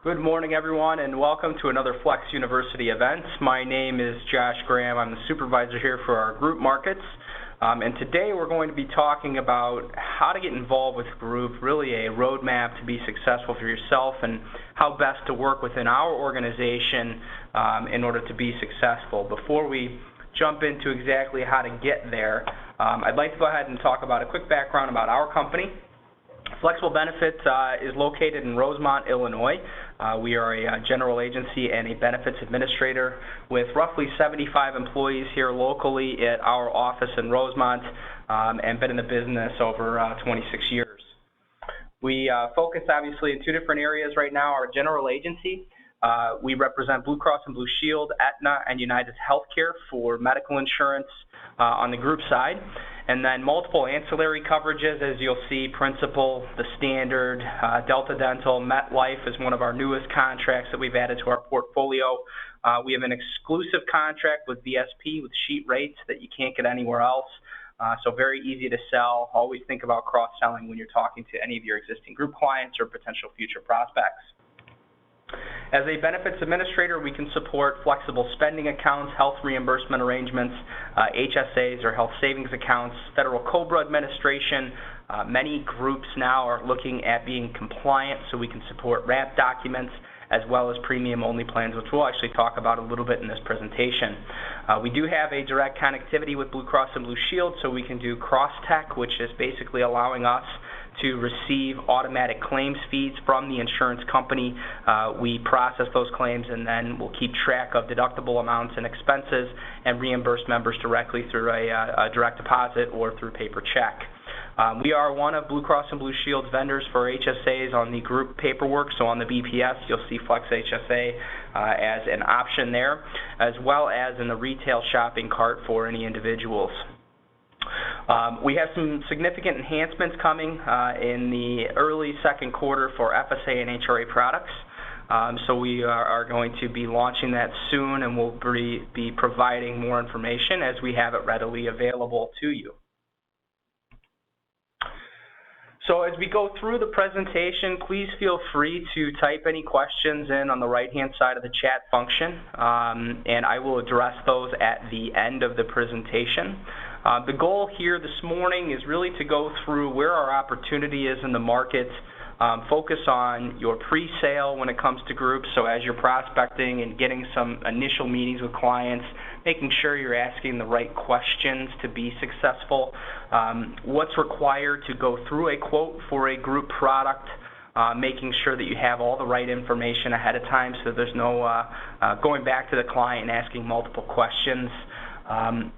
Good morning, everyone, and welcome to another Flex University event. My name is Josh Graham. I'm the supervisor here for our group markets. And today we're going to be talking about how to get involved with group, really a roadmap to be successful for yourself and how best to work within our organization in order to be successful. Before we jump into exactly how to get there, I'd like to go ahead and talk about a quick background about our company. Flexible Benefits is located in Rosemont, Illinois. We are a general agency and a benefits administrator with roughly 75 employees here locally at our office in Rosemont, and been in the business over 26 years. We focus obviously in two different areas right now. Our general agency, we represent Blue Cross and Blue Shield, Aetna, and United Healthcare for medical insurance on the group side. And then multiple ancillary coverages, as you'll see, Principal, the Standard, Delta Dental, MetLife is one of our newest contracts that we've added to our portfolio. We have an exclusive contract with VSP with sheet rates that you can't get anywhere else. So very easy to sell. Always think about cross-selling when you're talking to any of your existing group clients or potential future prospects. As a benefits administrator, we can support flexible spending accounts, health reimbursement arrangements, HSAs or health savings accounts, federal COBRA administration. Many groups now are looking at being compliant, so we can support RAP documents as well as premium-only plans, which we'll actually talk about a little bit in this presentation. We do have a direct connectivity with Blue Cross and Blue Shield, so we can do cross-tech, which is basically allowing us to receive automatic claims feeds from the insurance company. We process those claims, and then we'll keep track of deductible amounts and expenses and reimburse members directly through a direct deposit or through paper check. We are one of Blue Cross and Blue Shield's vendors for HSAs on the group paperwork, so on the BPS you'll see Flex HSA as an option there, as well as in the retail shopping cart for any individuals. We have some significant enhancements coming in the early second quarter for FSA and HRA products. So we are going to be launching that soon, and we'll be providing more information as we have it readily available to you. So as we go through the presentation, please feel free to type any questions in on the right-hand side of the chat function, and I will address those at the end of the presentation. The goal here this morning is really to go through where our opportunity is in the market, focus on your pre-sale when it comes to groups, so as you're prospecting and getting some initial meetings with clients, making sure you're asking the right questions to be successful, what's required to go through a quote for a group product, making sure that you have all the right information ahead of time so there's no going back to the client and asking multiple questions.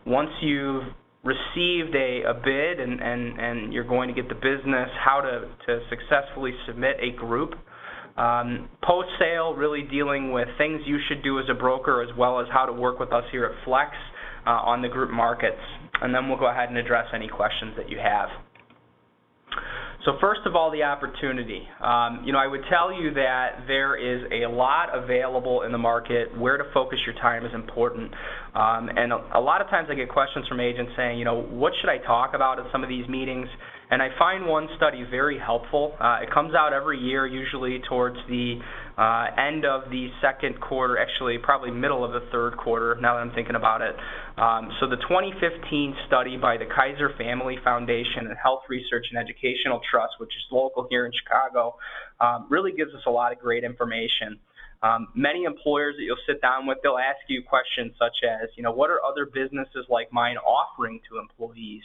Once you've received a bid and you're going to get the business, how to successfully submit a group. Post-sale, really dealing with things you should do as a broker as well as how to work with us here at Flex on the group markets. And then we'll go ahead and address any questions that you have. So first of all, the opportunity. I would tell you that there is a lot available in the market. Where to focus your time is important. And a lot of times I get questions from agents saying, what should I talk about at some of these meetings? And I find one study very helpful. It comes out every year, usually towards the end of the second quarter, actually probably middle of the third quarter, now that I'm thinking about it. So the 2015 study by the Kaiser Family Foundation and Health Research and Educational Trust, which is local here in Chicago, really gives us a lot of great information. Many employers that you'll sit down with, they'll ask you questions such as, what are other businesses like mine offering to employees?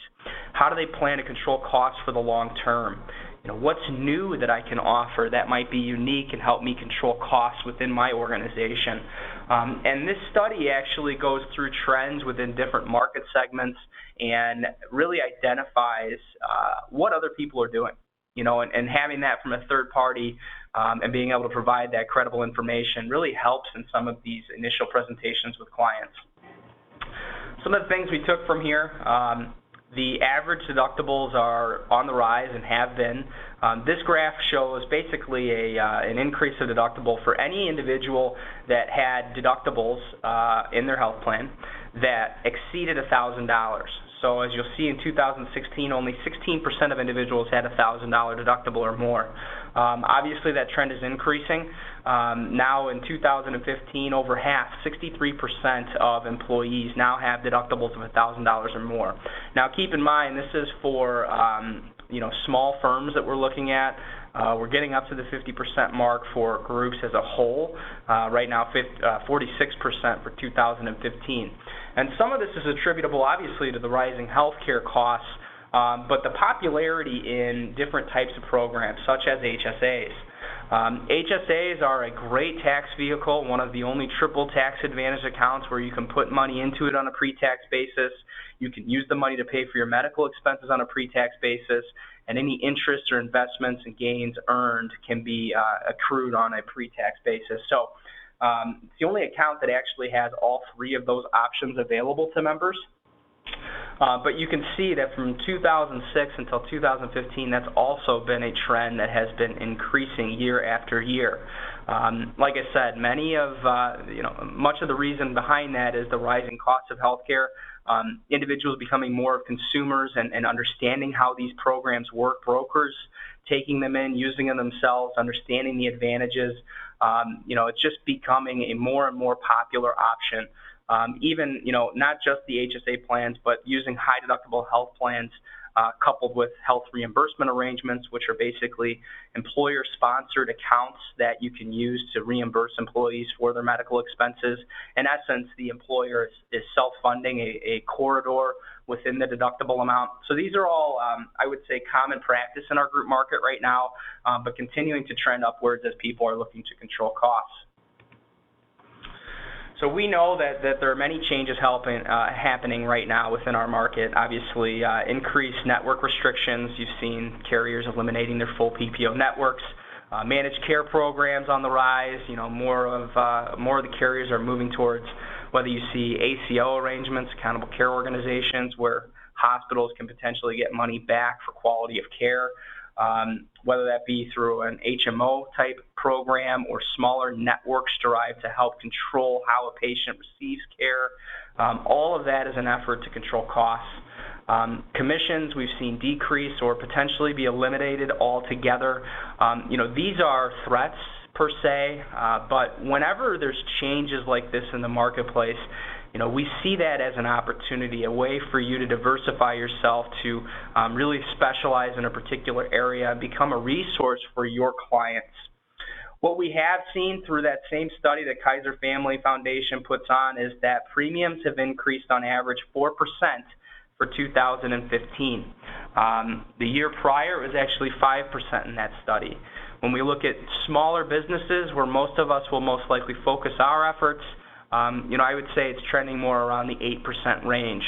How do they plan to control costs for the long term? What's new that I can offer that might be unique and help me control costs within my organization? And this study actually goes through trends within different market segments and really identifies what other people are doing. And having that from a third party and being able to provide that credible information really helps in some of these initial presentations with clients. Some of the things we took from here, the average deductibles are on the rise and have been. This graph shows basically an increase of deductible for any individual that had deductibles in their health plan that exceeded $1,000. So as you'll see in 2016, only 16% of individuals had a $1,000 deductible or more. Obviously, that trend is increasing. Now in 2015, over half, 63% of employees now have deductibles of $1,000 or more. Now keep in mind, this is for small firms that we're looking at. We're getting up to the 50% mark for groups as a whole. Right now, 46% for 2015. And some of this is attributable, obviously, to the rising healthcare costs, but the popularity in different types of programs, such as HSAs. HSAs are a great tax vehicle, one of the only triple tax advantage accounts where you can put money into it on a pre-tax basis. You can use the money to pay for your medical expenses on a pre-tax basis, and any interest or investments and gains earned can be accrued on a pre-tax basis. So it's the only account that actually has all three of those options available to members. But you can see that from 2006 until 2015, that's also been a trend that has been increasing year after year. Like I said, much of the reason behind that is the rising cost of healthcare. Individuals becoming more consumers and understanding how these programs work. Brokers taking them in, using them themselves, understanding the advantages. It's just becoming a more and more popular option. Even, not just the HSA plans, but using high deductible health plans coupled with health reimbursement arrangements, which are basically employer-sponsored accounts that you can use to reimburse employees for their medical expenses. In essence, the employer is self-funding a corridor within the deductible amount. So these are all, I would say, common practice in our group market right now, but continuing to trend upwards as people are looking to control costs. So we know that there are many changes happening right now within our market. Obviously, increased network restrictions. You've seen carriers eliminating their full PPO networks. Managed care programs on the rise. More of the carriers are moving towards whether you see ACO arrangements, accountable care organizations, where hospitals can potentially get money back for quality of care. Whether that be through an HMO type program or smaller networks derived to help control how a patient receives care. All of that is an effort to control costs. Commissions we've seen decrease or potentially be eliminated altogether. These are threats per se, but whenever there's changes like this in the marketplace, we see that as an opportunity, a way for you to diversify yourself, to really specialize in a particular area and become a resource for your clients. What we have seen through that same study that Kaiser Family Foundation puts on is that premiums have increased on average 4% for 2015. The year prior, it was actually 5% in that study. When we look at smaller businesses, where most of us will most likely focus our efforts, I would say it's trending more around the 8% range.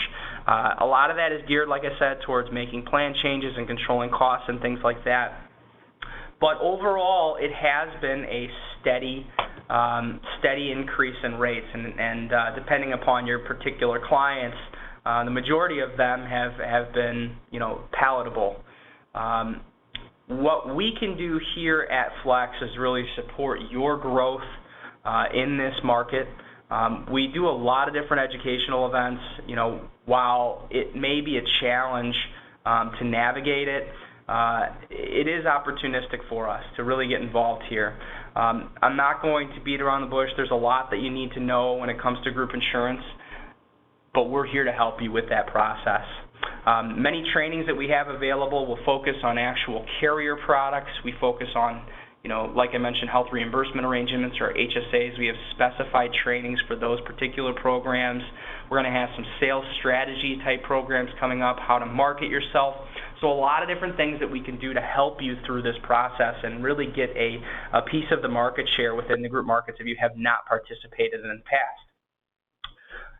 A lot of that is geared, like I said, towards making plan changes and controlling costs and things like that. But overall, it has been a steady increase in rates, and depending upon your particular clients, the majority of them have been, palatable. What we can do here at Flex is really support your growth in this market. We do a lot of different educational events. While it may be a challenge to navigate it, it is opportunistic for us to really get involved here. I'm not going to beat around the bush. There's a lot that you need to know when it comes to group insurance, but we're here to help you with that process. Many trainings that we have available will focus on actual carrier products. We focus on, like I mentioned, health reimbursement arrangements or HSAs. We have specified trainings for those particular programs. We're going to have some sales strategy type programs coming up, how to market yourself. So a lot of different things that we can do to help you through this process and really get a piece of the market share within the group markets if you have not participated in the past.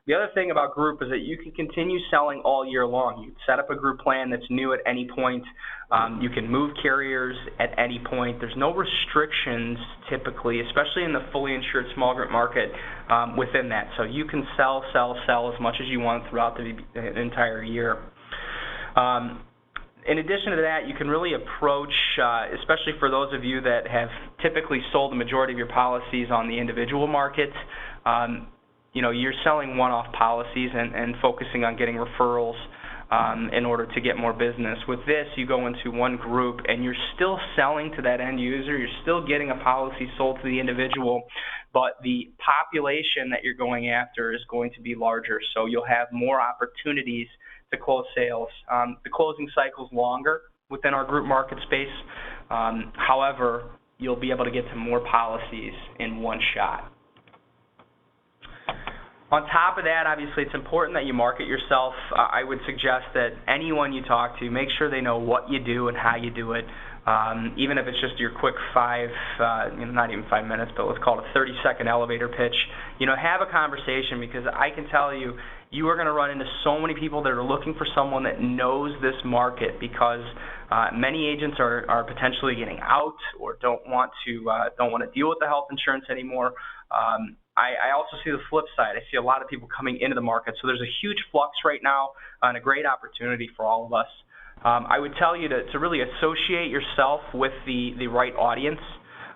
The other thing about group is that you can continue selling all year long. You can set up a group plan that's new at any point. You can move carriers at any point. There's no restrictions typically, especially in the fully insured small group market within that. So you can sell as much as you want throughout the entire year. In addition to that, you can really approach, especially for those of you that have typically sold the majority of your policies on the individual market, you're selling one-off policies and focusing on getting referrals. in order to get more business. With this, you go into one group and you're still selling to that end user, you're still getting a policy sold to the individual, but the population that you're going after is going to be larger, so you'll have more opportunities to close sales. The closing cycle is longer within our group market space. However, you'll be able to get to more policies in one shot. On top of that, obviously, it's important that you market yourself. I would suggest that anyone you talk to, make sure they know what you do and how you do it. Even if it's just your quick not even 5 minutes, but let's call it a 30-second elevator pitch. Have a conversation, because I can tell you, you are going to run into so many people that are looking for someone that knows this market, because many agents are potentially getting out or don't want to deal with the health insurance anymore. I also see the flip side. I see a lot of people coming into the market, so there's a huge flux right now and a great opportunity for all of us. I would tell you to really associate yourself with the right audience.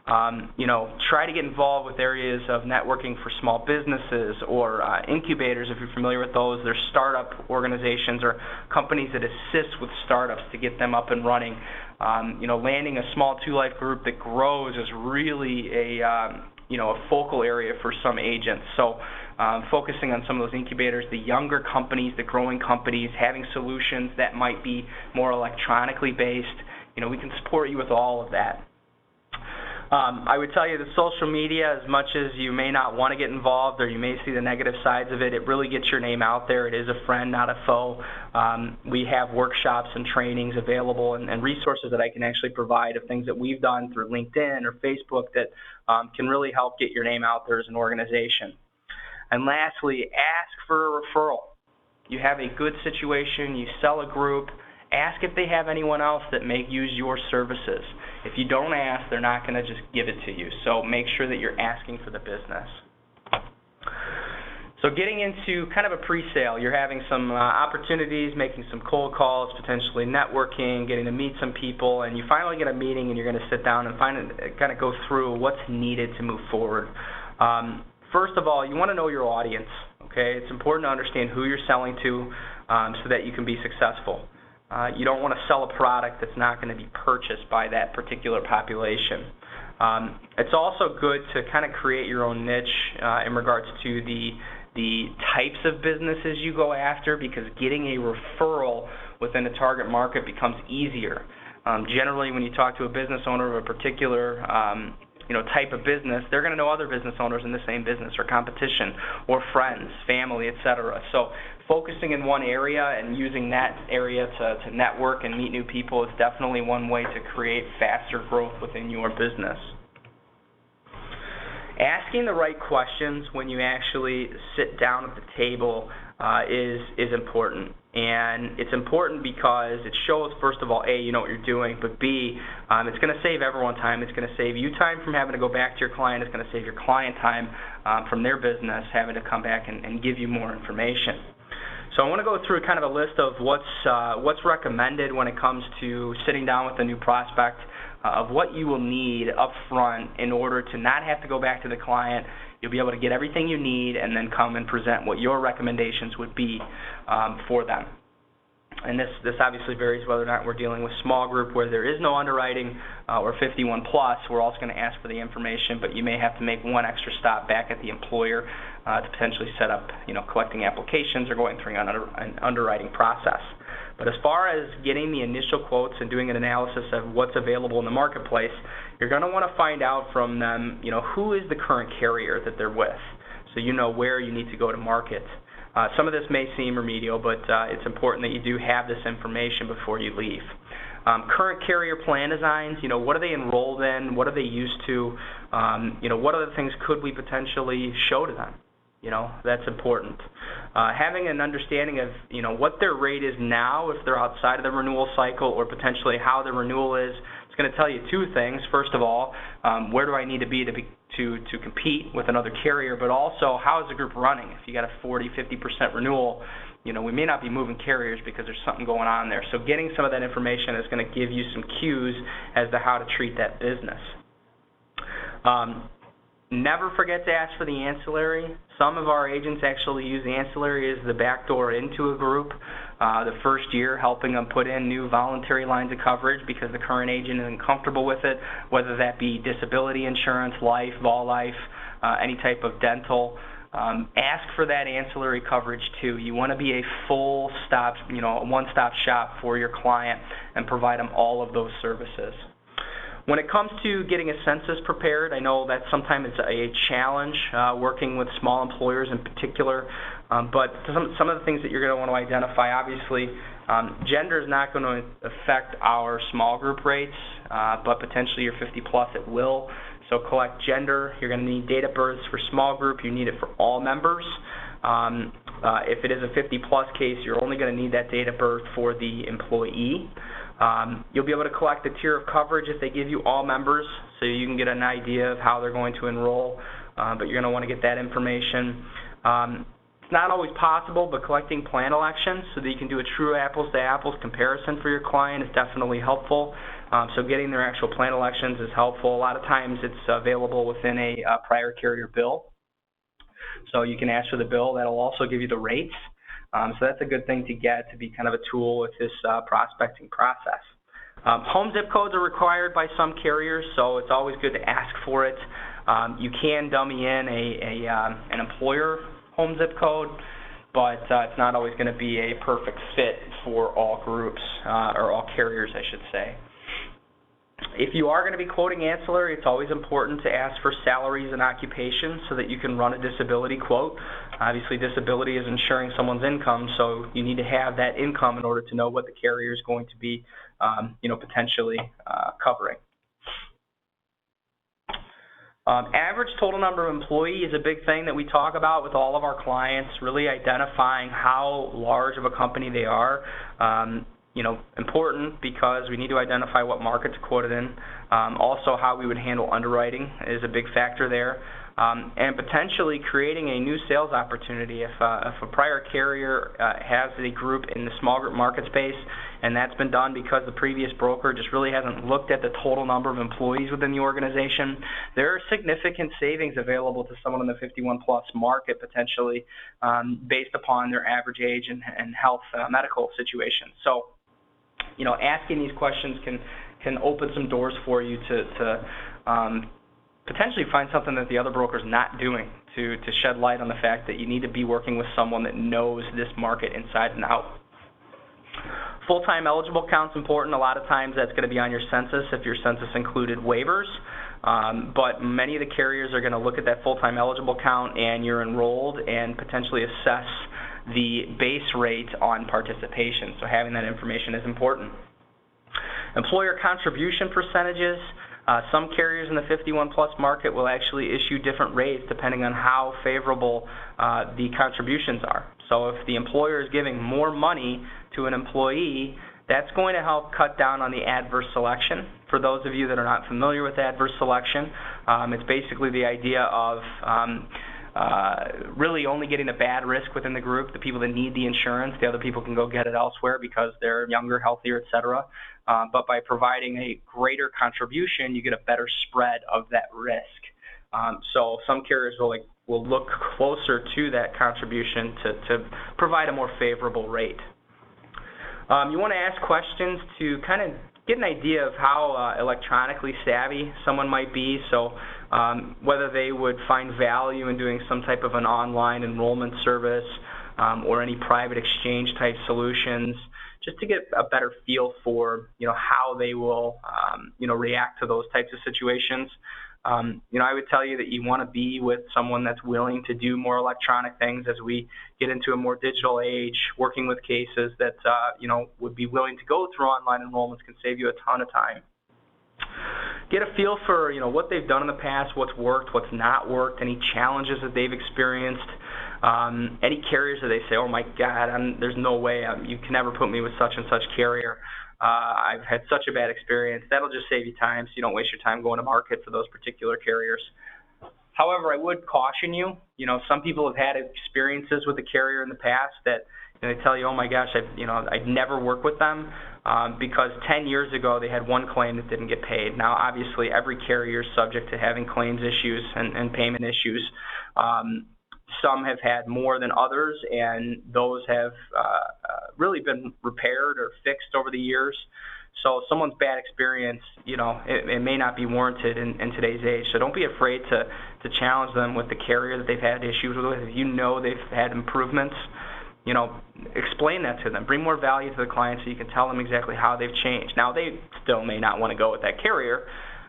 Try to get involved with areas of networking for small businesses or incubators, if you're familiar with those. They're startup organizations or companies that assist with startups to get them up and running. Landing a small 2Life group that grows is really a focal area for some agents. So focusing on some of those incubators, the younger companies, the growing companies, having solutions that might be more electronically based, we can support you with all of that. I would tell you that social media, as much as you may not want to get involved or you may see the negative sides of it, it really gets your name out there. It is a friend, not a foe. We have workshops and trainings available and resources that I can actually provide of things that we've done through LinkedIn or Facebook that can really help get your name out there as an organization. And lastly, ask for a referral. You have a good situation, you sell a group, ask if they have anyone else that may use your services. If you don't ask, they're not going to just give it to you. So make sure that you're asking for the business. So getting into kind of a pre-sale, you're having some opportunities, making some cold calls, potentially networking, getting to meet some people, and you finally get a meeting and you're going to sit down and kind of go through what's needed to move forward. First of all, you want to know your audience. Okay, it's important to understand who you're selling to so that you can be successful. You don't want to sell a product that's not going to be purchased by that particular population. It's also good to kind of create your own niche in regards to the types of businesses you go after, because getting a referral within a target market becomes easier. Generally, when you talk to a business owner of a particular type of business, they're going to know other business owners in the same business or competition or friends, family, etc. So focusing in one area and using that area to network and meet new people is definitely one way to create faster growth within your business. Asking the right questions when you actually sit down at the table is important. And it's important because it shows, first of all, A, you know what you're doing, but B, it's going to save everyone time. It's going to save you time from having to go back to your client. It's going to save your client time from their business having to come back and give you more information. So I want to go through kind of a list of what's recommended when it comes to sitting down with a new prospect, of what you will need up front in order to not have to go back to the client. You'll be able to get everything you need and then come and present what your recommendations would be for them. And this obviously varies whether or not we're dealing with small group where there is no underwriting or 51 plus. We're also going to ask for the information, but you may have to make one extra stop back at the employer to potentially set up, collecting applications or going through an underwriting process. But as far as getting the initial quotes and doing an analysis of what's available in the marketplace, you're going to want to find out from them, who is the current carrier that they're with, so you know where you need to go to market. Some of this may seem remedial, but it's important that you do have this information before you leave. Current carrier plan designs, what are they enrolled in? What are they used to? What other things could we potentially show to them? That's important. Having an understanding of, what their rate is now if they're outside of the renewal cycle, or potentially how the renewal is, it's going to tell you two things. First of all, where do I need to be to compete with another carrier, but also how is the group running? If you got a 40-50% renewal, we may not be moving carriers because there's something going on there. So getting some of that information is going to give you some cues as to how to treat that business. Never forget to ask for the ancillary. Some of our agents actually use ancillary as the back door into a group the first year, helping them put in new voluntary lines of coverage because the current agent isn't comfortable with it, whether that be disability insurance, life, vol life, any type of dental. Ask for that ancillary coverage too. You want to be a full stop, a one-stop shop for your client and provide them all of those services. When it comes to getting a census prepared, I know that sometimes it's a challenge working with small employers in particular, but some of the things that you're going to want to identify, obviously, gender is not going to affect our small group rates, but potentially your 50 plus it will. So collect gender. You're going to need date of births for small group. You need it for all members. If it is a 50 plus case, you're only going to need that date of birth for the employee. You'll be able to collect the tier of coverage if they give you all members, so you can get an idea of how they're going to enroll, but you're going to want to get that information. It's not always possible, but collecting plan elections so that you can do a true apples-to-apples comparison for your client is definitely helpful. So getting their actual plan elections is helpful. A lot of times it's available within a prior carrier bill. So you can ask for the bill. That'll also give you the rates. So that's a good thing to get, to be kind of a tool with this prospecting process. Home zip codes are required by some carriers, so it's always good to ask for it. You can dummy in an employer home zip code, but it's not always going to be a perfect fit for all groups, or all carriers, I should say. If you are going to be quoting ancillary, it's always important to ask for salaries and occupation so that you can run a disability quote. Obviously, disability is insuring someone's income, so you need to have that income in order to know what the carrier is going to be, potentially covering. Average total number of employees is a big thing that we talk about with all of our clients, really identifying how large of a company they are. Important because we need to identify what market to quote it in. Also, how we would handle underwriting is a big factor there. And potentially creating a new sales opportunity. If a prior carrier has a group in the small group market space, and that's been done because the previous broker just really hasn't looked at the total number of employees within the organization, there are significant savings available to someone in the 51 plus market potentially based upon their average age and health medical situation. So, asking these questions can open some doors for you to potentially find something that the other broker's not doing, to shed light on the fact that you need to be working with someone that knows this market inside and out. Full-time eligible count's important. A lot of times that's going to be on your census if your census included waivers, but many of the carriers are going to look at that full-time eligible count and you're enrolled and potentially assess the base rate on participation. So having that information is important. Employer contribution percentages. Some carriers in the 51 plus market will actually issue different rates depending on how favorable the contributions are. So if the employer is giving more money to an employee, that's going to help cut down on the adverse selection. For those of you that are not familiar with adverse selection, it's basically the idea of really only getting the bad risk within the group, the people that need the insurance. The other people can go get it elsewhere because they're younger, healthier, etc. But by providing a greater contribution, you get a better spread of that risk. So some carriers will look closer to that contribution to provide a more favorable rate. You want to ask questions to kind of get an idea of how electronically savvy someone might be. So whether they would find value in doing some type of an online enrollment service or any private exchange type solutions, just to get a better feel for how they will react to those types of situations. I would tell you that you want to be with someone that's willing to do more electronic things as we get into a more digital age. Working with cases that would be willing to go through online enrollments can save you a ton of time. Get a feel for what they've done in the past, what's worked, what's not worked, any challenges that they've experienced. Any carriers that they say, oh my God, there's no way, you can never put me with such and such carrier. I've had such a bad experience. That'll just save you time so you don't waste your time going to market for those particular carriers. However, I would caution you, some people have had experiences with the carrier in the past that they tell you, oh my gosh, I'd never work with them. because 10 years ago they had one claim that didn't get paid. Now, obviously, every carrier is subject to having claims issues and payment issues. Some have had more than others, and those have really been repaired or fixed over the years. So someone's bad experience, it may not be warranted in today's age. So don't be afraid to challenge them with the carrier that they've had issues with. If you know they've had improvements, explain that to them. Bring more value to the client so you can tell them exactly how they've changed. Now, they still may not want to go with that carrier,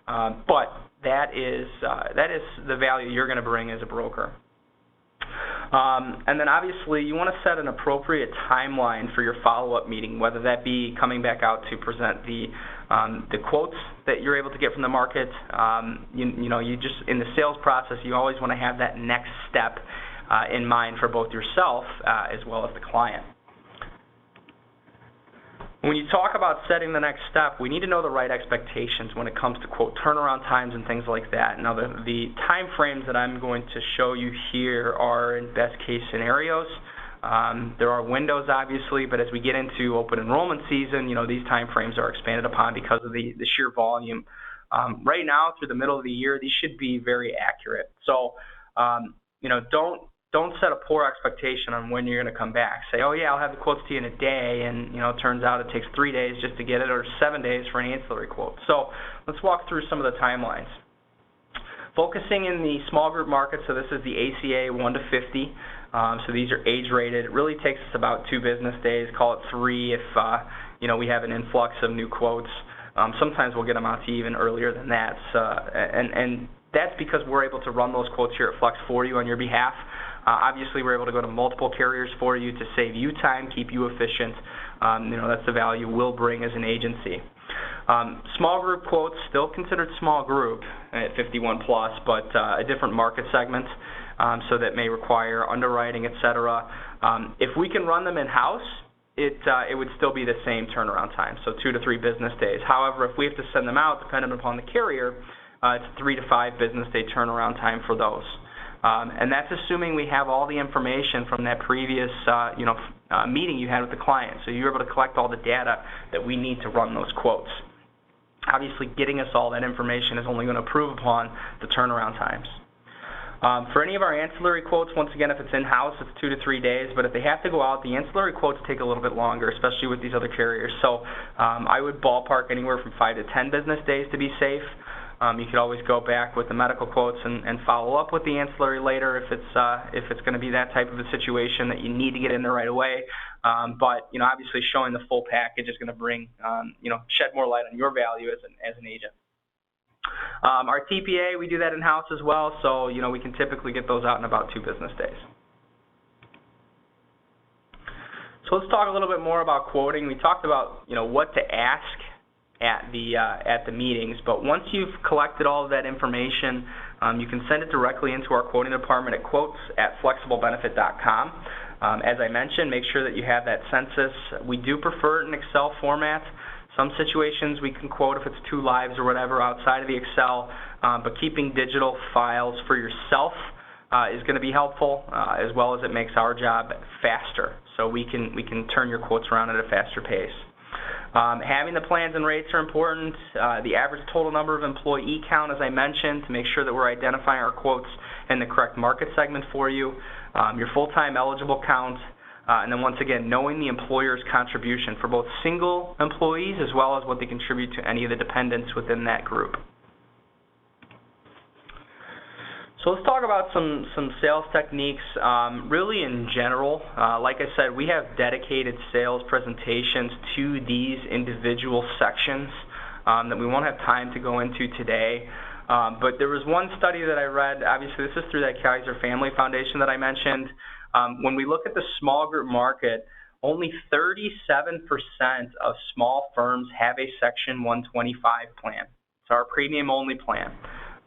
but that is the value you're going to bring as a broker. And then obviously you want to set an appropriate timeline for your follow-up meeting, whether that be coming back out to present the quotes that you're able to get from the market. You just in the sales process, you always want to have that next step in mind for both yourself as well as the client. When you talk about setting the next step, we need to know the right expectations when it comes to quote turnaround times and things like that. Now, the time frames that I'm going to show you here are in best case scenarios. There are windows, obviously, but as we get into open enrollment season, these time frames are expanded upon because of the sheer volume. Right now, through the middle of the year, these should be very accurate. So, don't set a poor expectation on when you're going to come back. Say, oh yeah, I'll have the quotes to you in a day, and it turns out it takes 3 days just to get it, or 7 days for an ancillary quote. So let's walk through some of the timelines. Focusing in the small group market, so this is the ACA 1 to 50. So these are age rated. It really takes us about 2 business days, call it 3 if we have an influx of new quotes. Sometimes we'll get them out to you even earlier than that. And that's because we're able to run those quotes here at Flex for you on your behalf. Obviously, we're able to go to multiple carriers for you to save you time, keep you efficient. That's the value we'll bring as an agency. Small group quotes, still considered small group at 51 plus, but a different market segment, so that may require underwriting, etc. If we can run them in-house, it would still be the same turnaround time, so 2 to 3 business days. However, if we have to send them out, depending upon the carrier, it's a 3 to 5 business day turnaround time for those. And that's assuming we have all the information from that previous meeting you had with the client. So you're able to collect all the data that we need to run those quotes. Obviously, getting us all that information is only going to improve upon the turnaround times. For any of our ancillary quotes, once again, if it's in-house, it's 2 to 3 days. But if they have to go out, the ancillary quotes take a little bit longer, especially with these other carriers. So I would ballpark anywhere from 5 to 10 business days to be safe. You could always go back with the medical quotes and follow up with the ancillary later if it's going to be that type of a situation that you need to get in there right away. But obviously showing the full package is going to bring shed more light on your value as an agent. Our TPA, we do that in house as well, so we can typically get those out in about 2 business days. So let's talk a little bit more about quoting. We talked about what to ask at the meetings, but once you've collected all of that information, you can send it directly into our quoting department at quotes@flexiblebenefit.com. As I mentioned, make sure that you have that census. We do prefer it in Excel format. Some situations we can quote if it's 2 lives or whatever outside of the Excel, but keeping digital files for yourself is going to be helpful, as well as it makes our job faster, so we can turn your quotes around at a faster pace. Having the plans and rates are important. The average total number of employee count, as I mentioned, to make sure that we're identifying our quotes in the correct market segment for you. Your full-time eligible count, and then once again, knowing the employer's contribution for both single employees as well as what they contribute to any of the dependents within that group. So let's talk about some sales techniques, really in general. Like I said, we have dedicated sales presentations to these individual sections that we won't have time to go into today. But there was one study that I read, obviously this is through that Kaiser Family Foundation that I mentioned. When we look at the small group market, only 37% of small firms have a Section 125 plan. It's our premium only plan.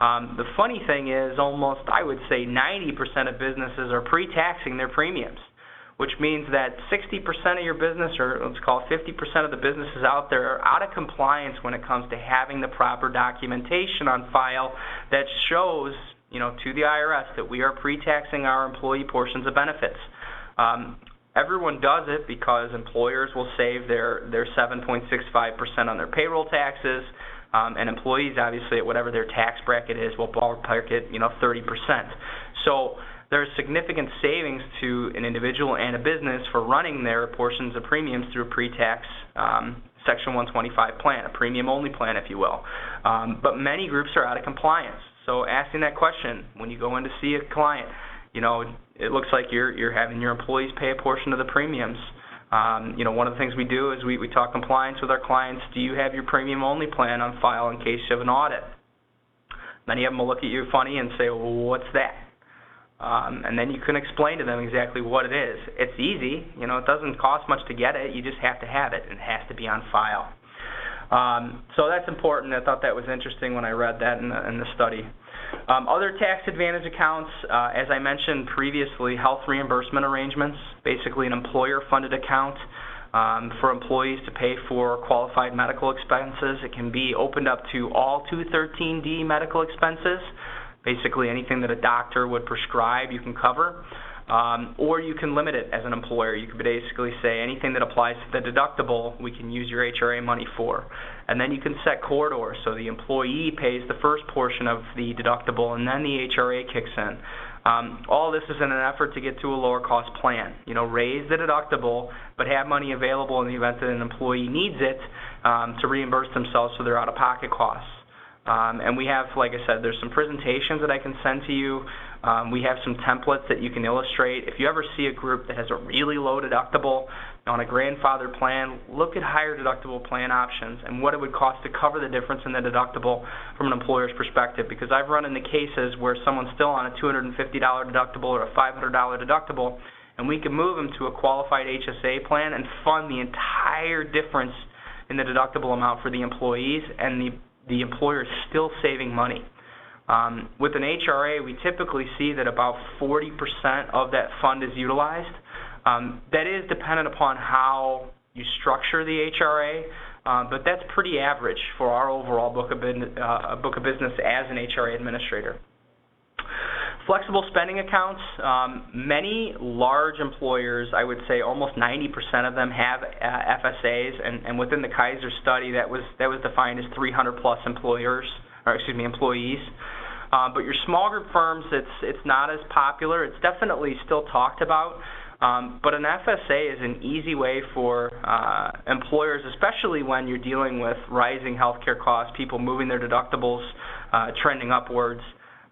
The funny thing is almost, I would say, 90% of businesses are pre-taxing their premiums, which means that 60% of your business, or let's call it 50% of the businesses out there, are out of compliance when it comes to having the proper documentation on file that shows, to the IRS that we are pre-taxing our employee portions of benefits. everyone does it because employers will save their 7.65% on their payroll taxes, and employees, obviously, at whatever their tax bracket is, will ballpark it, 30%. So there's significant savings to an individual and a business for running their portions of premiums through a pre-tax Section 125 plan, a premium-only plan, if you will. But many groups are out of compliance. So asking that question when you go in to see a client, it looks like you're having your employees pay a portion of the premiums. One of the things we do is we talk compliance with our clients. Do you have your premium-only plan on file in case you have an audit? Many of them will look at you funny and say, well, what's that? And then you can explain to them exactly what it is. It's easy. It doesn't cost much to get it. You just have to have it, and it has to be on file. So that's important. I thought that was interesting when I read that in the study. Other tax advantage accounts, as I mentioned previously, health reimbursement arrangements, basically an employer-funded account for employees to pay for qualified medical expenses. It can be opened up to all 213D medical expenses. Basically anything that a doctor would prescribe you can cover, or you can limit it as an employer. You could basically say anything that applies to the deductible we can use your HRA money for. And then you can set corridors so the employee pays the first portion of the deductible and then the HRA kicks in. All this is in an effort to get to a lower cost plan. Raise the deductible but have money available in the event that an employee needs it to reimburse themselves for their out-of-pocket costs. And we have, like I said, there's some presentations that I can send to you. We have some templates that you can illustrate. If you ever see a group that has a really low deductible on a grandfather plan, look at higher deductible plan options and what it would cost to cover the difference in the deductible from an employer's perspective. Because I've run into cases where someone's still on a $250 deductible or a $500 deductible, and we can move them to a qualified HSA plan and fund the entire difference in the deductible amount for the employees, and the employer is still saving money. With an HRA, we typically see that about 40% of that fund is utilized. That is dependent upon how you structure the HRA, but that's pretty average for our overall book of business as an HRA administrator. Flexible spending accounts, many large employers, I would say almost 90% of them have FSAs, and within the Kaiser study that was defined as 300 plus employees. But your small group firms, it's not as popular. It's definitely still talked about, but an FSA is an easy way for employers, especially when you're dealing with rising healthcare costs, people moving their deductibles, trending upwards.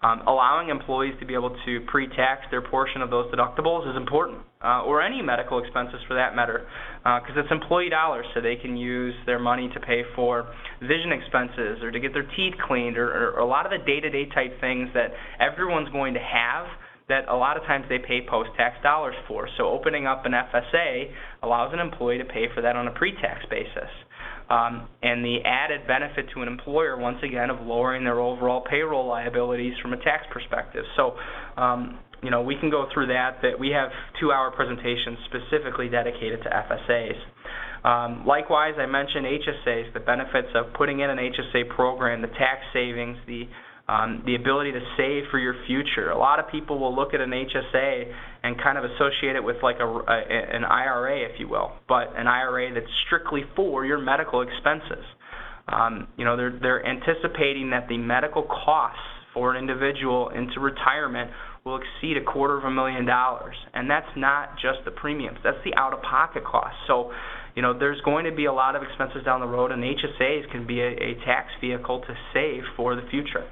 Allowing employees to be able to pre-tax their portion of those deductibles is important, or any medical expenses for that matter, because it's employee dollars, so they can use their money to pay for vision expenses or to get their teeth cleaned, or a lot of the day-to-day type things that everyone's going to have that a lot of times they pay post-tax dollars for. So opening up an FSA allows an employee to pay for that on a pre-tax basis. And the added benefit to an employer, once again, of lowering their overall payroll liabilities from a tax perspective. So, we can go through that we have 2-hour presentations specifically dedicated to FSAs. Likewise, I mentioned HSAs, the benefits of putting in an HSA program, the tax savings, the ability to save for your future. A lot of people will look at an HSA and kind of associate it with like an IRA, if you will, but an IRA that's strictly for your medical expenses. They're anticipating that the medical costs for an individual into retirement will exceed $250,000, and that's not just the premiums, that's the out-of-pocket costs. So, there's going to be a lot of expenses down the road, and HSAs can be a tax vehicle to save for the future.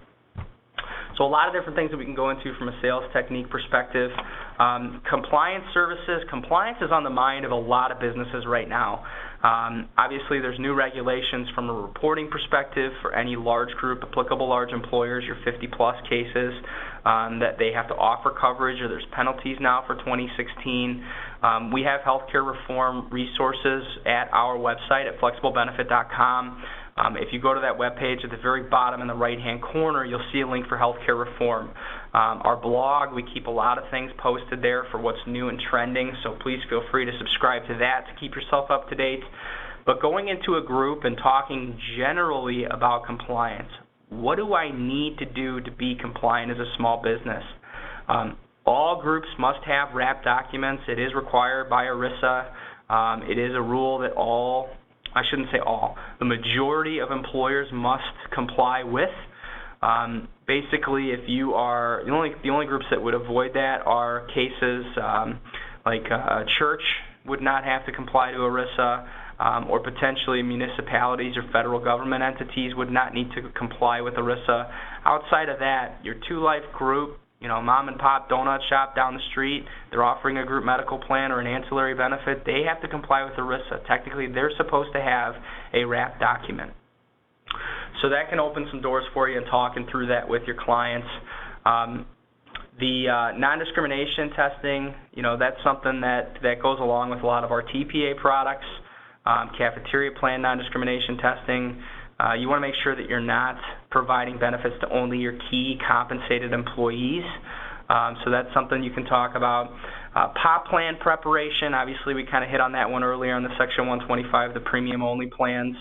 So a lot of different things that we can go into from a sales technique perspective. Compliance services. Compliance is on the mind of a lot of businesses right now. Obviously, there's new regulations from a reporting perspective for any large group, applicable large employers, your 50-plus cases, that they have to offer coverage, or there's penalties now for 2016. We have healthcare reform resources at our website at flexiblebenefit.com. If you go to that webpage, at the very bottom in the right-hand corner, you'll see a link for healthcare reform. Our blog, we keep a lot of things posted there for what's new and trending, so please feel free to subscribe to that to keep yourself up to date. But going into a group and talking generally about compliance, what do I need to do to be compliant as a small business? A All groups must have wrap documents. It is required by ERISA. It is a rule that I shouldn't say all, the majority of employers must comply with. Basically, if you are, the only groups that would avoid that are cases like a church would not have to comply to ERISA, or potentially municipalities or federal government entities would not need to comply with ERISA. Outside of that, your 2Life group, mom and pop donut shop down the street, they're offering a group medical plan or an ancillary benefit, they have to comply with ERISA. Technically, they're supposed to have a wrap document. So that can open some doors for you and talking through that with your clients. The non-discrimination testing, that's something that goes along with a lot of our TPA products. Cafeteria plan non-discrimination testing. You want to make sure that you're not providing benefits to only your key compensated employees. So that's something you can talk about. POP plan preparation, obviously we kind of hit on that one earlier in the Section 125, the premium only plans.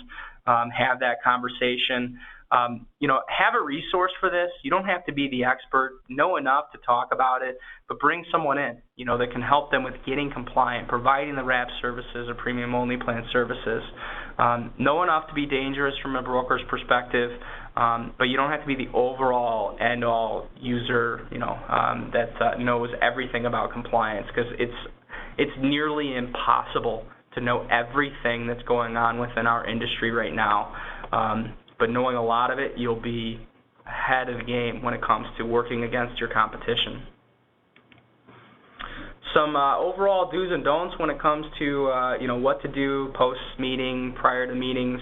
Have that conversation. Have a resource for this. You don't have to be the expert, know enough to talk about it, but bring someone in, that can help them with getting compliant, providing the wrap services or premium only plan services. Know enough to be dangerous from a broker's perspective, but you don't have to be the overall end-all user, that knows everything about compliance, because it's nearly impossible to know everything that's going on within our industry right now. But knowing a lot of it, you'll be ahead of the game when it comes to working against your competition. Some overall do's and don'ts when it comes to what to do post-meeting, prior to meetings.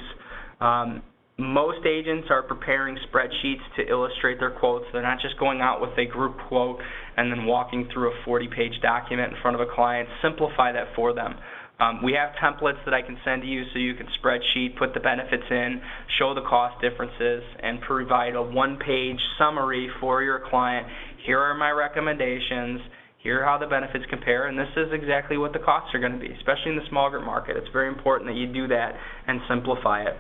Most agents are preparing spreadsheets to illustrate their quotes. They're not just going out with a group quote and then walking through a 40-page document in front of a client. Simplify that for them. We have templates that I can send to you so you can spreadsheet, put the benefits in, show the cost differences, and provide a one-page summary for your client. Here are my recommendations. Here are how the benefits compare, and this is exactly what the costs are going to be, especially in the small group market. It's very important that you do that and simplify it.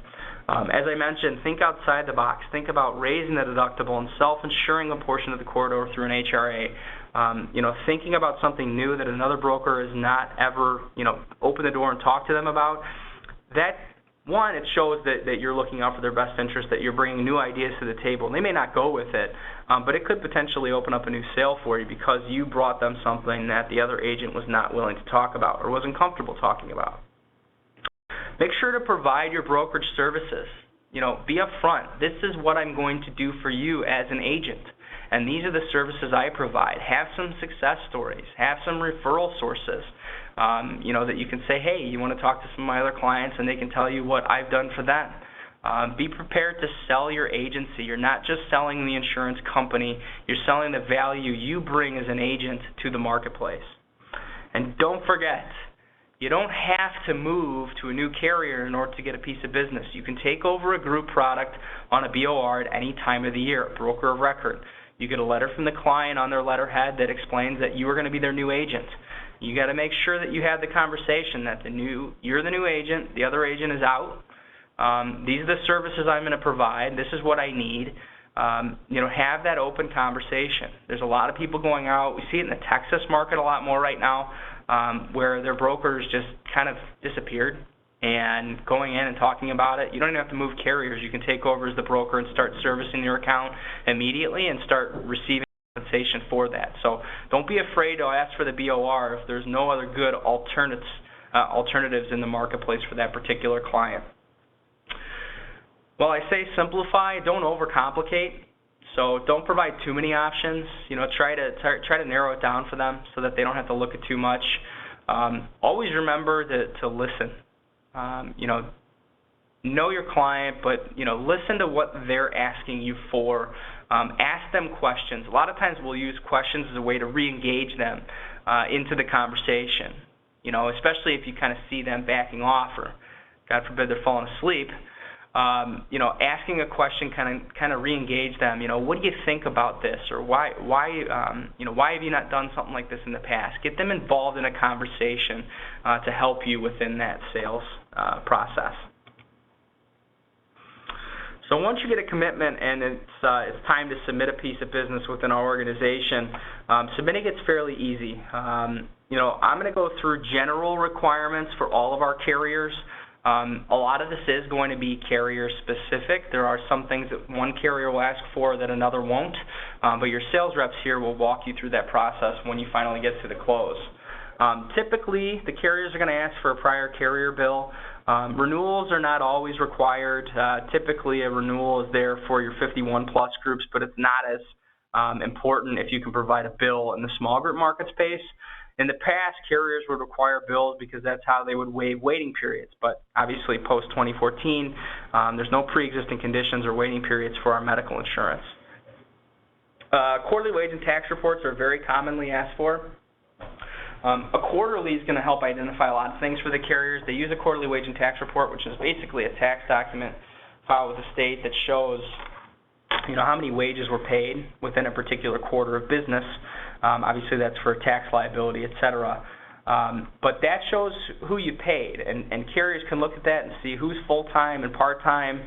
As I mentioned, think outside the box. Think about raising the deductible and self-insuring a portion of the corridor through an HRA. Thinking about something new that another broker has not ever, opened the door and talked to them about. That, one, it shows that you're looking out for their best interest, that you're bringing new ideas to the table. And they may not go with it, but it could potentially open up a new sale for you because you brought them something that the other agent was not willing to talk about or wasn't comfortable talking about. Make sure to provide your brokerage services. Be upfront. This is what I'm going to do for you as an agent, and these are the services I provide. Have some success stories. Have some referral sources, that you can say, hey, you want to talk to some of my other clients, and they can tell you what I've done for them. Be prepared to sell your agency. You're not just selling the insurance company. You're selling the value you bring as an agent to the marketplace. And don't forget, you don't have to move to a new carrier in order to get a piece of business. You can take over a group product on a BOR at any time of the year, a broker of record. You get a letter from the client on their letterhead that explains that you are going to be their new agent. You got to make sure that you have the conversation that you're the new agent, the other agent is out. These are the services I'm going to provide. This is what I need. Have that open conversation. There's a lot of people going out. We see it in the Texas market a lot more right now, where their brokers just kind of disappeared and going in and talking about it. You don't even have to move carriers. You can take over as the broker and start servicing your account immediately and start receiving compensation for that. So don't be afraid to ask for the BOR if there's no other good alternatives in the marketplace for that particular client. Well, I say simplify, don't overcomplicate. So don't provide too many options. Try to narrow it down for them so that they don't have to look at too much. Always remember to listen. Know your client, but listen to what they're asking you for. Ask them questions. A lot of times we'll use questions as a way to re-engage them into the conversation. Especially if you kind of see them backing off, or God forbid they're falling asleep. Asking a question kind of re-engage them. What do you think about this, or why have you not done something like this in the past? Get them involved in a conversation to help you within that sales process. So once you get a commitment and it's time to submit a piece of business within our organization, submitting gets fairly easy. You know, I'm going to go through general requirements for all of our carriers. A lot of this is going to be carrier specific. There are some things that one carrier will ask for that another won't, but your sales reps here will walk you through that process when you finally get to the close. Typically, the carriers are going to ask for a prior carrier bill. Renewals are not always required. Typically, a renewal is there for your 51 plus groups, but it's not as important if you can provide a bill in the small group market space. In the past, carriers would require bills because that's how they would waive waiting periods. But obviously, post-2014, there's no pre-existing conditions or waiting periods for our medical insurance. Quarterly wage and tax reports are very commonly asked for. A quarterly is going to help identify a lot of things for the carriers. They use a quarterly wage and tax report, which is basically a tax document filed with the state that shows, you know, how many wages were paid within a particular quarter of business. Obviously, that's for tax liability, et cetera. But that shows who you paid, and carriers can look at that and see who's full-time and part-time.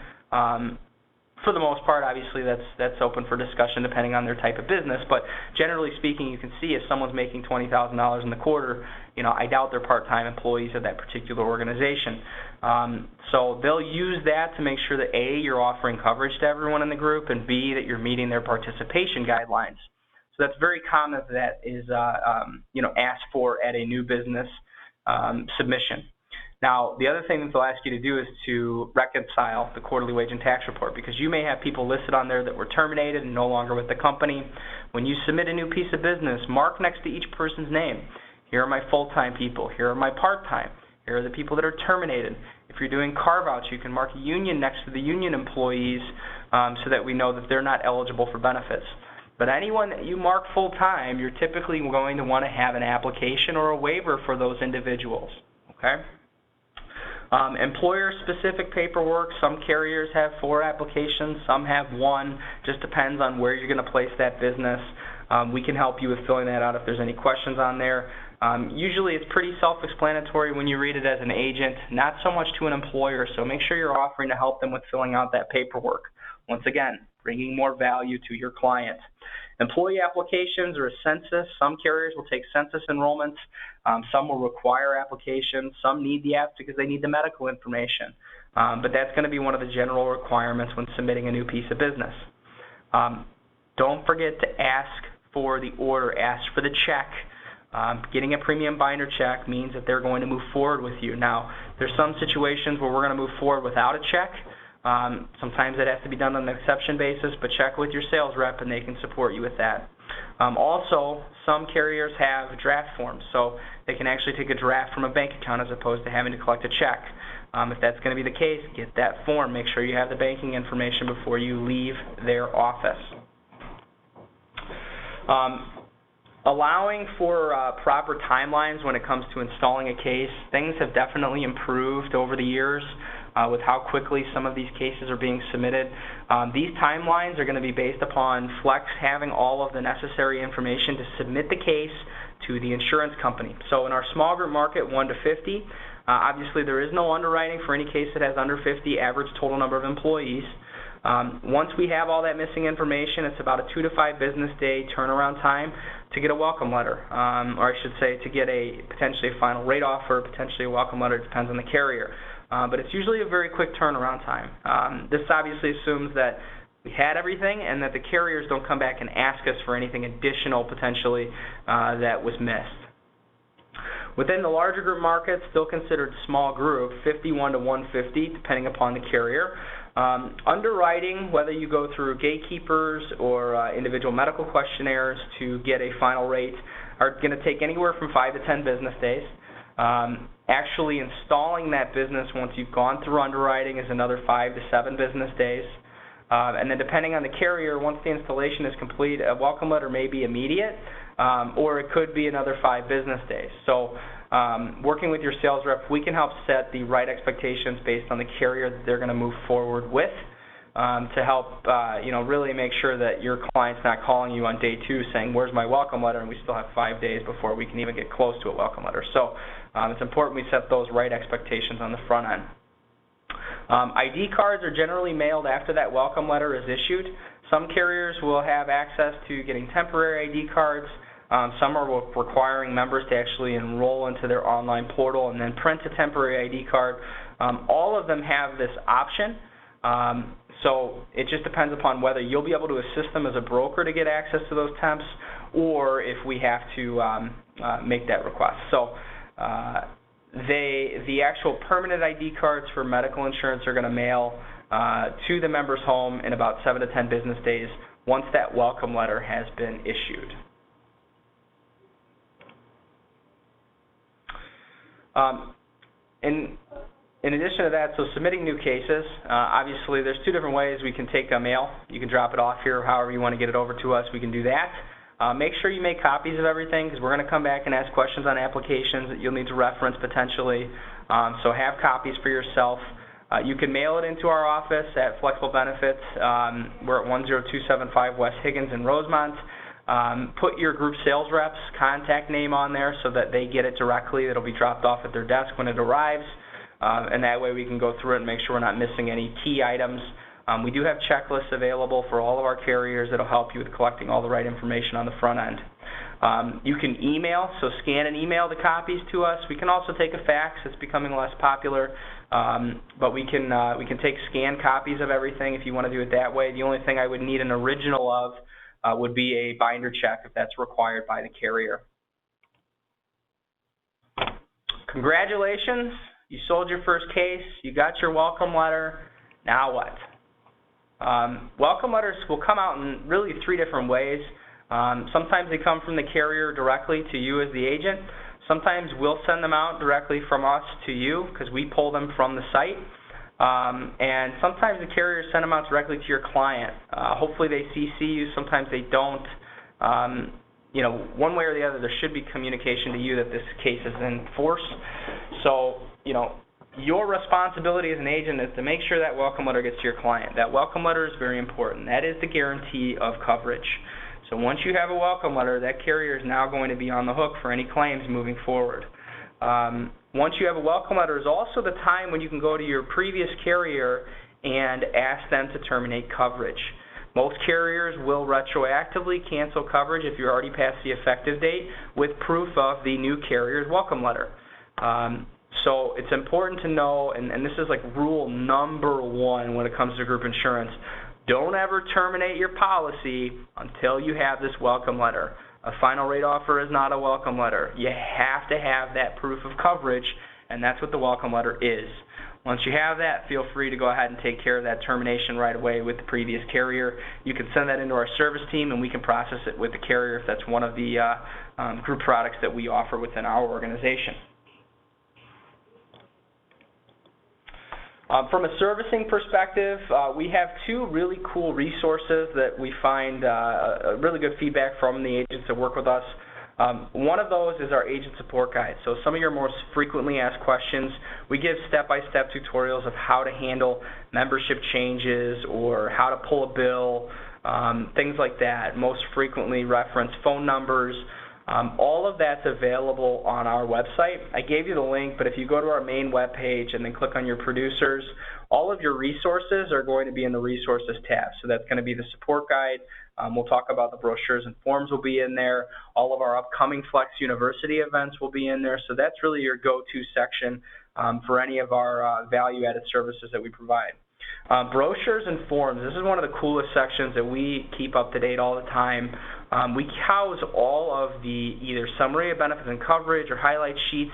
For the most part, obviously, that's open for discussion depending on their type of business. But generally speaking, you can see if someone's making $20,000 in the quarter, you know, I doubt they're part-time employees of that particular organization. So they'll use that to make sure that A, you're offering coverage to everyone in the group, and B, that you're meeting their participation guidelines. So that's very common that is, you know, asked for at a new business submission. Now, the other thing that they'll ask you to do is to reconcile the quarterly wage and tax report, because you may have people listed on there that were terminated and no longer with the company. When you submit a new piece of business, mark next to each person's name. Here are my full-time people. Here are my part-time. Here are the people that are terminated. If you're doing carve-outs, you can mark a union next to the union employees so that we know that they're not eligible for benefits. But anyone that you mark full-time, you're typically going to want to have an application or a waiver for those individuals. Okay? Employer-specific paperwork, some carriers have 4 applications, some have 1. Just depends on where you're going to place that business. We can help you with filling that out if there's any questions on there. Usually it's pretty self-explanatory when you read it as an agent, not so much to an employer, so make sure you're offering to help them with filling out that paperwork. Once again, bringing more value to your client. Employee applications or a census. Some carriers will take census enrollments. Some will require applications. Some need the apps because they need the medical information. But that's going to be one of the general requirements when submitting a new piece of business. Don't forget to ask for the order. Ask for the check. Getting a premium binder check means that they're going to move forward with you. Now, there's some situations where we're going to move forward without a check. Sometimes that has to be done on an exception basis, but check with your sales rep and they can support you with that. Also, some carriers have draft forms, so they can actually take a draft from a bank account as opposed to having to collect a check. If that's going to be the case, get that form. Make sure you have the banking information before you leave their office. Allowing for proper timelines when it comes to installing a case. Things have definitely improved over the years with how quickly some of these cases are being submitted. These timelines are going to be based upon Flex having all of the necessary information to submit the case to the insurance company. So in our small group market, 1 to 50, obviously there is no underwriting for any case that has under 50 average total number of employees. Once we have all that missing information, it's about a 2 to 5 business day turnaround time to get a welcome letter, or I should say to get a potentially a final rate offer, potentially a welcome letter, depends on the carrier. But it's usually a very quick turnaround time. This obviously assumes that we had everything and that the carriers don't come back and ask us for anything additional potentially that was missed. Within the larger group markets, still considered small group, 51 to 150, depending upon the carrier. Underwriting, whether you go through gatekeepers or individual medical questionnaires to get a final rate, are going to take anywhere from 5 to 10 business days. Actually installing that business once you've gone through underwriting is another 5 to 7 business days. And then depending on the carrier, once the installation is complete, a welcome letter may be immediate, or it could be another 5 business days. So working with your sales rep, we can help set the right expectations based on the carrier that they're going to move forward with to help really make sure that your client's not calling you on day 2 saying, where's my welcome letter, and we still have 5 days before we can even get close to a welcome letter. So it's important we set those right expectations on the front end. ID cards are generally mailed after that welcome letter is issued. Some carriers will have access to getting temporary ID cards. Some are requiring members to actually enroll into their online portal and then print a temporary ID card. All of them have this option. So it just depends upon whether you'll be able to assist them as a broker to get access to those temps, or if we have to make that request. So the actual permanent ID cards for medical insurance are going to mail to the member's home in about 7 to 10 business days once that welcome letter has been issued. In addition to that, so submitting new cases, obviously there's two different ways we can take a mail. You can drop it off here, however you want to get it over to us, we can do that. Make sure you make copies of everything, because we're going to come back and ask questions on applications that you'll need to reference potentially. So have copies for yourself. You can mail it into our office at Flexible Benefits. We're at 10275 West Higgins in Rosemont. Put your group sales rep's contact name on there so that they get it directly. It'll be dropped off at their desk when it arrives. And that way we can go through it and make sure we're not missing any key items. We do have checklists available for all of our carriers that'll help you with collecting all the right information on the front end. You can email, so scan and email the copies to us. We can also take a fax. It's becoming less popular, but we can take scanned copies of everything if you want to do it that way. The only thing I would need an original of would be a binder check if that's required by the carrier. Congratulations. You sold your first case, you got your welcome letter, now what? Welcome letters will come out in really 3 different ways. Sometimes they come from the carrier directly to you as the agent. Sometimes we'll send them out directly from us to you because we pull them from the site. And sometimes the carriers send them out directly to your client. Hopefully they CC you, sometimes they don't. You know, one way or the other, there should be communication to you that this case is in force. So, you know, your responsibility as an agent is to make sure that welcome letter gets to your client. That welcome letter is very important. That is the guarantee of coverage. So once you have a welcome letter, that carrier is now going to be on the hook for any claims moving forward. Once you have a welcome letter is also the time when you can go to your previous carrier and ask them to terminate coverage. Most carriers will retroactively cancel coverage if you're already past the effective date with proof of the new carrier's welcome letter. So it's important to know, and this is like rule number 1 when it comes to group insurance, don't ever terminate your policy until you have this welcome letter. A final rate offer is not a welcome letter. You have to have that proof of coverage, and that's what the welcome letter is. Once you have that, feel free to go ahead and take care of that termination right away with the previous carrier. You can send that into our service team, and we can process it with the carrier if that's one of the group products that we offer within our organization. From a servicing perspective, we have 2 really cool resources that we find really good feedback from the agents that work with us. One of those is our agent support guide. So some of your most frequently asked questions, we give step-by-step tutorials of how to handle membership changes or how to pull a bill, things like that. Most frequently reference phone numbers. All of that's available on our website. I gave you the link, but if you go to our main web page and then click on your producers, all of your resources are going to be in the resources tab. So that's going to be the support guide. We'll talk about the brochures and forms will be in there. All of our upcoming Flex University events will be in there. So that's really your go-to section for any of our value-added services that we provide. Brochures and forms, this is one of the coolest sections that we keep up to date all the time. We house all of the either summary of benefits and coverage or highlight sheets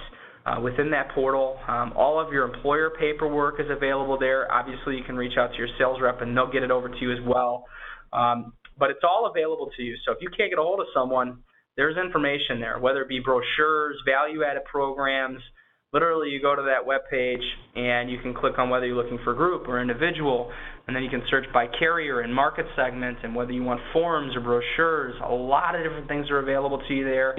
within that portal. All of your employer paperwork is available there. Obviously, you can reach out to your sales rep and they'll get it over to you as well. But it's all available to you. So if you can't get a hold of someone, there's information there, whether it be brochures, value-added programs. Literally, you go to that web page and you can click on whether you're looking for group or individual, and then you can search by carrier and market segment and whether you want forms or brochures. A lot of different things are available to you there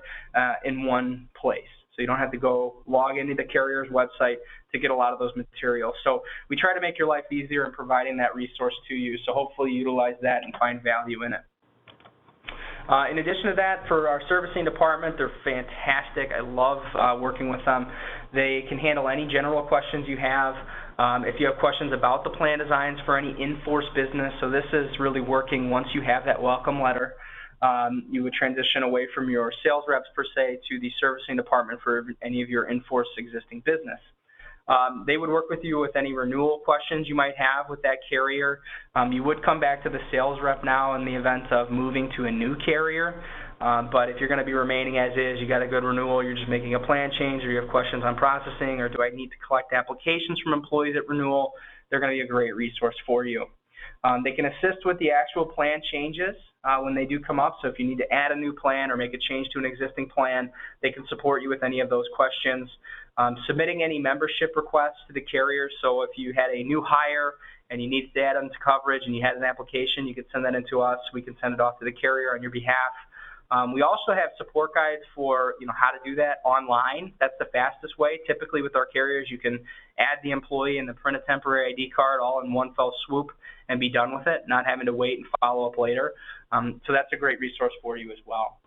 in one place. So you don't have to go log into the carrier's website to get a lot of those materials. So we try to make your life easier in providing that resource to you. So hopefully you utilize that and find value in it. In addition to that, for our servicing department, they're fantastic. I love working with them. They can handle any general questions you have. If you have questions about the plan designs for any in-force business, so this is really working once you have that welcome letter, you would transition away from your sales reps per se to the servicing department for any of your in-force existing business. They would work with you with any renewal questions you might have with that carrier. You would come back to the sales rep now in the event of moving to a new carrier. But if you're going to be remaining as is, you got a good renewal, you're just making a plan change, or you have questions on processing, or do I need to collect applications from employees at renewal, they're going to be a great resource for you. They can assist with the actual plan changes when they do come up. So if you need to add a new plan or make a change to an existing plan, they can support you with any of those questions. Submitting any membership requests to the carrier. So if you had a new hire and you needed to add them to coverage and you had an application, you could send that in to us. We can send it off to the carrier on your behalf. We also have support guides for how to do that online. That's the fastest way. Typically with our carriers, you can add the employee and print a temporary ID card all in one fell swoop and be done with it, not having to wait and follow up later. So that's a great resource for you as well.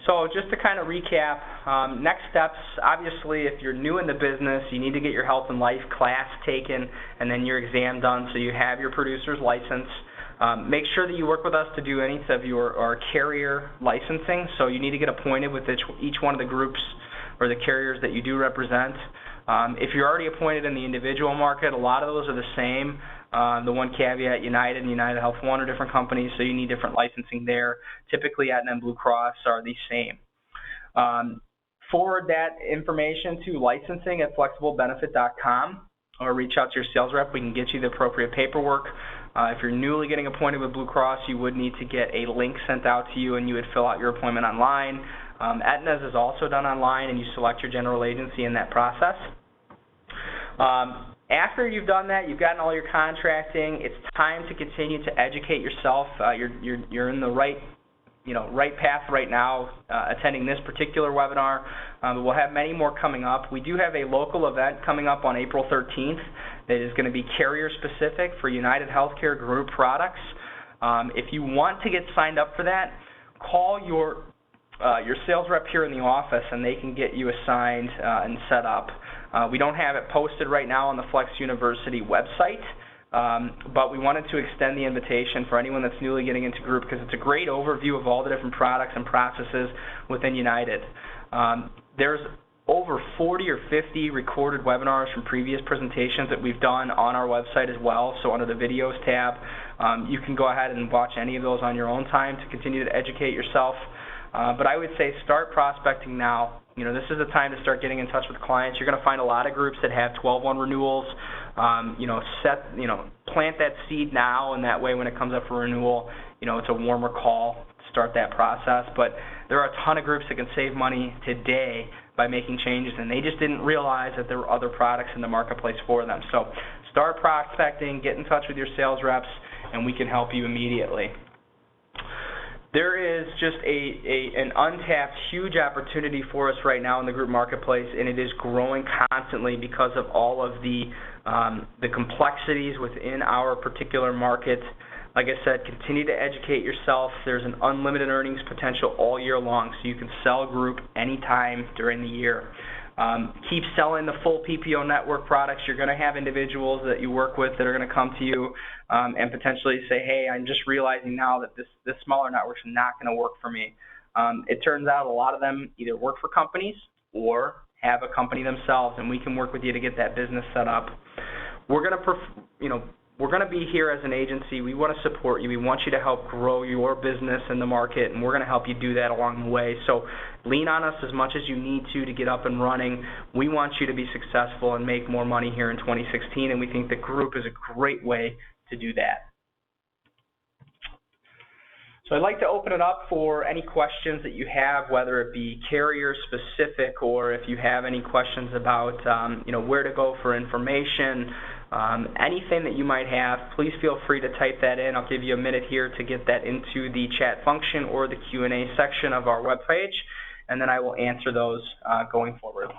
So just to kind of recap, next steps, obviously if you're new in the business, you need to get your health and life class taken and then your exam done so you have your producer's license. Make sure that you work with us to do any of your carrier licensing. So you need to get appointed with each one of the groups or the carriers that you do represent. If you're already appointed in the individual market, a lot of those are the same. The one caveat, United and United Health One are different companies, so you need different licensing there. Typically, Aetna and Blue Cross are the same. Forward that information to licensing@flexiblebenefit.com or reach out to your sales rep. We can get you the appropriate paperwork. If you're newly getting appointed with Blue Cross, you would need to get a link sent out to you, and you would fill out your appointment online. Aetna's is also done online, and you select your general agency in that process. After you've done that, you've gotten all your contracting, it's time to continue to educate yourself. You're in the right path right now, attending this particular webinar. We'll have many more coming up. We do have a local event coming up on April 13th that is going to be carrier specific for United Healthcare Group products. If you want to get signed up for that, call your sales rep here in the office and they can get you assigned and set up. We don't have it posted right now on the Flex University website, but we wanted to extend the invitation for anyone that's newly getting into group because it's a great overview of all the different products and processes within United. There's over 40 or 50 recorded webinars from previous presentations that we've done on our website as well. So under the videos tab, you can go ahead and watch any of those on your own time to continue to educate yourself. But I would say start prospecting now. This is the time to start getting in touch with clients. You're going to find a lot of groups that have 12/1 renewals. Plant that seed now, and that way when it comes up for renewal, it's a warmer call to start that process. But there are a ton of groups that can save money today by making changes, and they just didn't realize that there were other products in the marketplace for them. So start prospecting, get in touch with your sales reps, and we can help you immediately. There is just an untapped huge opportunity for us right now in the group marketplace, and it is growing constantly because of all of the complexities within our particular market. Like I said, continue to educate yourself. There's an unlimited earnings potential all year long, so you can sell group anytime during the year. Keep selling the full PPO network products. You're going to have individuals that you work with that are going to come to you and potentially say, hey, I'm just realizing now that this smaller network's not going to work for me. It turns out a lot of them either work for companies or have a company themselves, and we can work with you to get that business set up. We're going to be here as an agency. We want to support you. We want you to help grow your business in the market, and we're going to help you do that along the way. So lean on us as much as you need to get up and running. We want you to be successful and make more money here in 2016, and we think that group is a great way to do that. So I'd like to open it up for any questions that you have, whether it be carrier specific or if you have any questions about where to go for information. Anything that you might have, please feel free to type that in. I'll give you a minute here to get that into the chat function or the Q&A section of our webpage, and then I will answer those going forward.